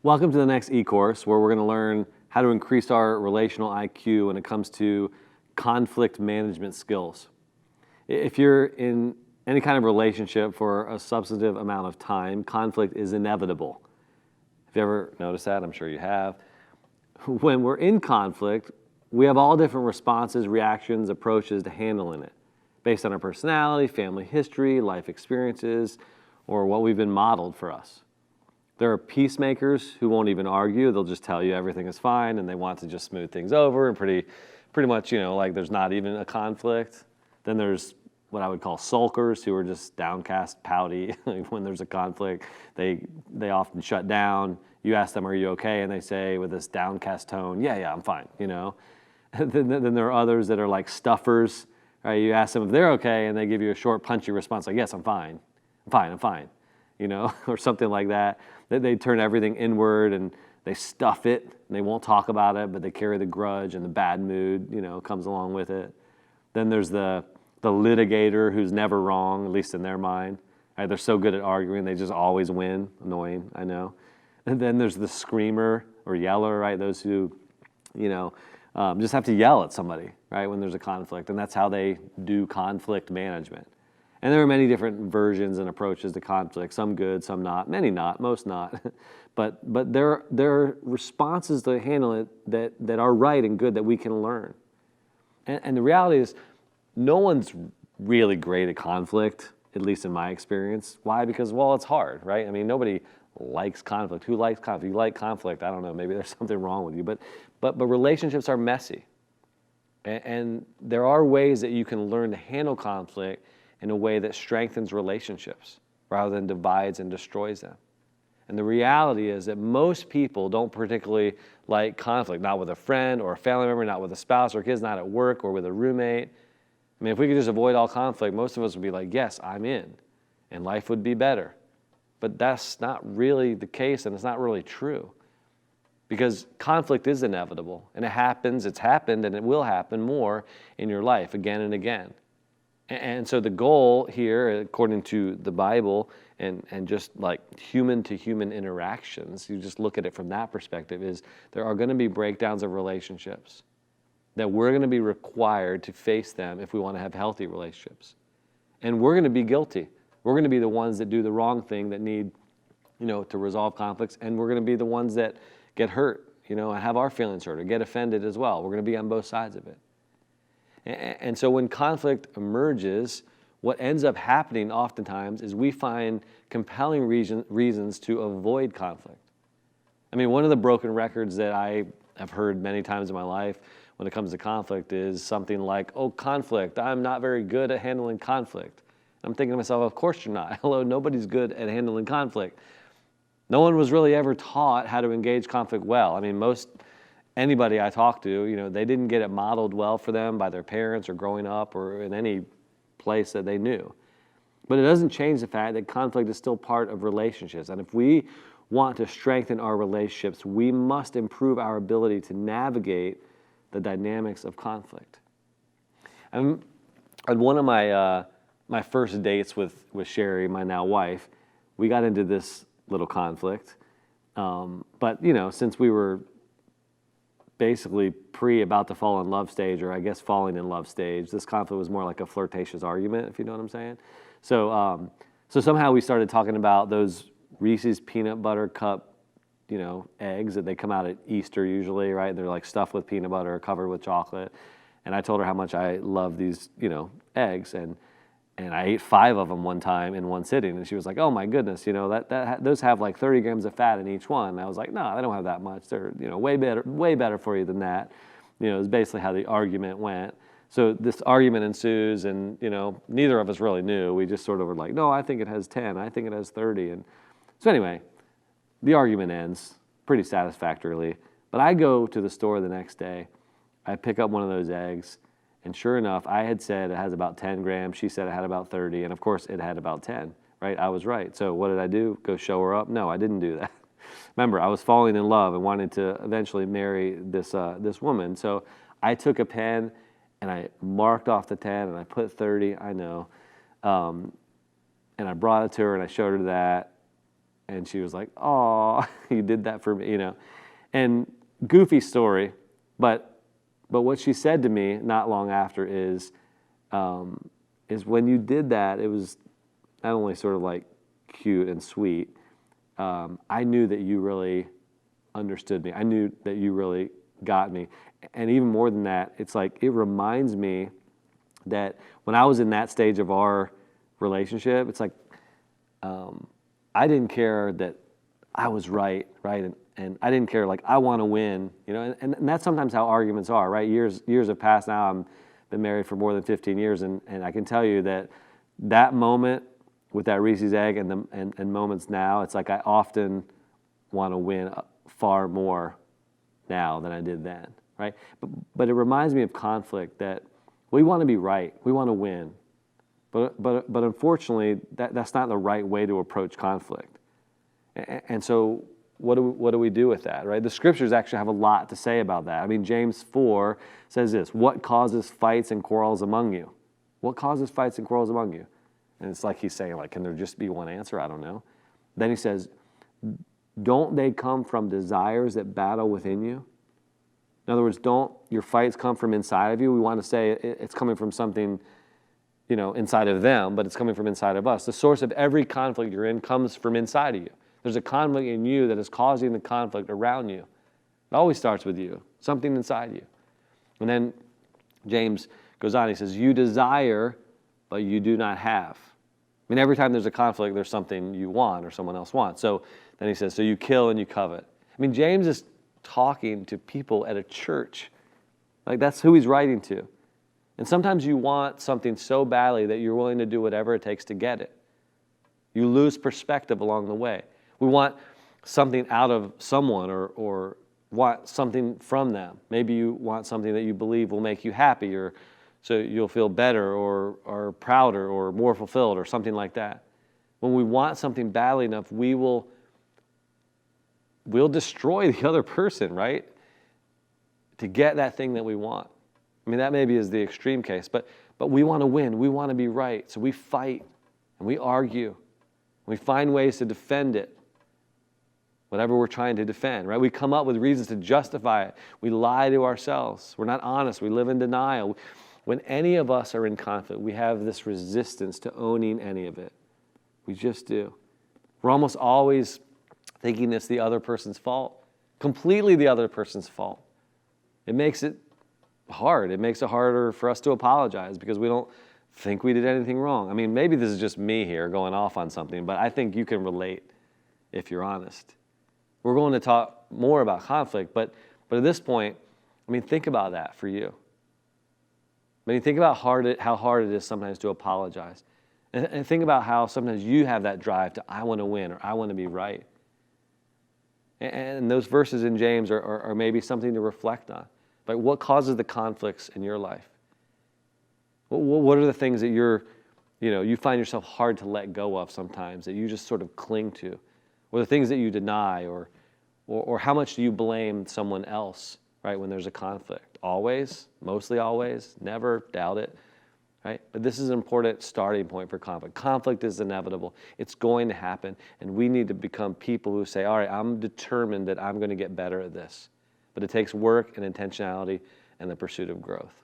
Welcome to the next e-course where we're going to learn how to increase our relational IQ when it comes to conflict management skills. If you're in any kind of relationship for a substantive amount of time, conflict is inevitable. Have you ever noticed that? I'm sure you have. When we're in conflict, we have all different responses, reactions, approaches to handling it based on our personality, family history, life experiences, or what we've been modeled for us. There are peacemakers who won't even argue. They'll just tell you everything is fine and they want to just smooth things over and pretty much, like there's not even a conflict. Then there's what I would call sulkers who are just downcast, pouty. When there's a conflict, they often shut down. You ask them, are you okay? And they say with this downcast tone, yeah, I'm fine, Then there are others that are like stuffers, right? You ask them if they're okay and they give you a short, punchy response like, yes, I'm fine, or something like that. They turn everything inward and they stuff it and they won't talk about it, but they carry the grudge and the bad mood, comes along with it. Then there's the litigator who's never wrong, at least in their mind. Right? They're so good at arguing, they just always win. Annoying, I know. And then there's the screamer or yeller, right? Those who, just have to yell at somebody, right, when there's a conflict. And that's how they do conflict management. And there are many different versions and approaches to conflict, some good, some not, many not, most not. but there are responses to handle it that are right and good that we can learn. And the reality is no one's really great at conflict, at least in my experience. Why? Because, well, it's hard, right? I mean, nobody likes conflict. Who likes conflict? You like conflict, I don't know, maybe there's something wrong with you. But relationships are messy. And there are ways that you can learn to handle conflict in a way that strengthens relationships rather than divides and destroys them. And the reality is that most people don't particularly like conflict, not with a friend or a family member, not with a spouse or kids, not at work or with a roommate. I mean, if we could just avoid all conflict, most of us would be like, yes, I'm in, and life would be better. But that's not really the case, and it's not really true. Because conflict is inevitable, and it happens, it's happened, and it will happen more in your life again and again. And so the goal here, according to the Bible, and just like human-to-human interactions, you just look at it from that perspective, is there are going to be breakdowns of relationships, that we're going to be required to face them if we want to have healthy relationships. And we're going to be guilty. We're going to be the ones that do the wrong thing that need, to resolve conflicts, and we're going to be the ones that get hurt, and have our feelings hurt or get offended as well. We're going to be on both sides of it. And so when conflict emerges, what ends up happening oftentimes is we find compelling reasons to avoid conflict. I mean, one of the broken records that I have heard many times in my life when it comes to conflict is something like, oh, conflict, I'm not very good at handling conflict. I'm thinking to myself, of course you're not. Hello, nobody's good at handling conflict. No one was really ever taught how to engage conflict well. I mean, anybody I talk to, they didn't get it modeled well for them by their parents or growing up or in any place that they knew. But it doesn't change the fact that conflict is still part of relationships. And if we want to strengthen our relationships, we must improve our ability to navigate the dynamics of conflict. And on one of my first dates with Sherry, my now wife, we got into this little conflict. But, since we were basically about to fall in love stage, or I guess falling in love stage, this conflict was more like a flirtatious argument, if you know what I'm saying. So somehow we started talking about those Reese's peanut butter cup, eggs that they come out at Easter usually, right? They're like stuffed with peanut butter, covered with chocolate. And I told her how much I love these, eggs, and I ate 5 of them one time in one sitting, and she was like, "Oh my goodness, those have like 30 grams of fat in each one." And I was like, "No, they don't have that much. They're way better for you than that." Is basically how the argument went. So this argument ensues, and neither of us really knew. We just sort of were like, "No, I think it has 10. I think it has 30." And so anyway, the argument ends pretty satisfactorily. But I go to the store the next day. I pick up one of those eggs. And sure enough, I had said it has about 10 grams. She said it had about 30. And of course, it had about 10, right? I was right. So what did I do? Go show her up? No, I didn't do that. Remember, I was falling in love and wanted to eventually marry this woman. So I took a pen and I marked off the 10 and I put 30, I know. And I brought it to her and I showed her that. And she was like, "Oh, you did that for me," you know. And goofy story, but what she said to me not long after is when you did that, it was not only sort of like cute and sweet. I knew that you really understood me. I knew that you really got me. And even more than that, it's like it reminds me that when I was in that stage of our relationship, it's like I didn't care that I was right, and I didn't care, like, I want to win, you know, and that's sometimes how arguments are, right? Years have passed now. I've been married for more than 15 years, and I can tell you that moment with that Reese's egg and moments now, it's like I often want to win far more now than I did then, right? But it reminds me of conflict, that we want to be right, we want to win, but unfortunately that's not the right way to approach conflict. And so what do we do with that, right? The scriptures actually have a lot to say about that. I mean, James 4 says this: "What causes fights and quarrels among you?" What causes fights and quarrels among you? And it's like he's saying, like, can there just be one answer? I don't know. Then he says, "Don't they come from desires that battle within you?" In other words, don't your fights come from inside of you? We want to say it's coming from something, you know, inside of them, but it's coming from inside of us. The source of every conflict you're in comes from inside of you. There's a conflict in you that is causing the conflict around you. It always starts with you, something inside you. And then James goes on, he says, "You desire, but you do not have." I mean, every time there's a conflict, there's something you want or someone else wants. So then he says, "So you kill and you covet." I mean, James is talking to people at a church. Like, that's who he's writing to. And sometimes you want something so badly that you're willing to do whatever it takes to get it. You lose perspective along the way. We want something out of someone or want something from them. Maybe you want something that you believe will make you happy, or so you'll feel better or prouder or more fulfilled or something like that. When we want something badly enough, we'll destroy the other person, right? To get that thing that we want. I mean, that maybe is the extreme case, but we want to win. We want to be right. So we fight and we argue. We find ways to defend it, whatever we're trying to defend, right? We come up with reasons to justify it. We lie to ourselves. We're not honest. We live in denial. When any of us are in conflict, we have this resistance to owning any of it. We just do. We're almost always thinking it's the other person's fault, completely the other person's fault. It makes it hard. It makes it harder for us to apologize because we don't think we did anything wrong. I mean, maybe this is just me here going off on something, but I think you can relate if you're honest. We're going to talk more about conflict, but at this point, I mean, think about that for you. I mean, think about how hard it is sometimes to apologize. And think about how sometimes you have that drive to, I want to win, or I want to be right. And those verses in James are maybe something to reflect on. Like, what causes the conflicts in your life? What are the things that you find yourself hard to let go of sometimes, that you just sort of cling to? Or the things that you deny, or how much do you blame someone else, right, when there's a conflict? Always, mostly always, never, doubt it, right? But this is an important starting point for conflict. Conflict is inevitable. It's going to happen, and we need to become people who say, all right, I'm determined that I'm going to get better at this. But it takes work and intentionality and the pursuit of growth.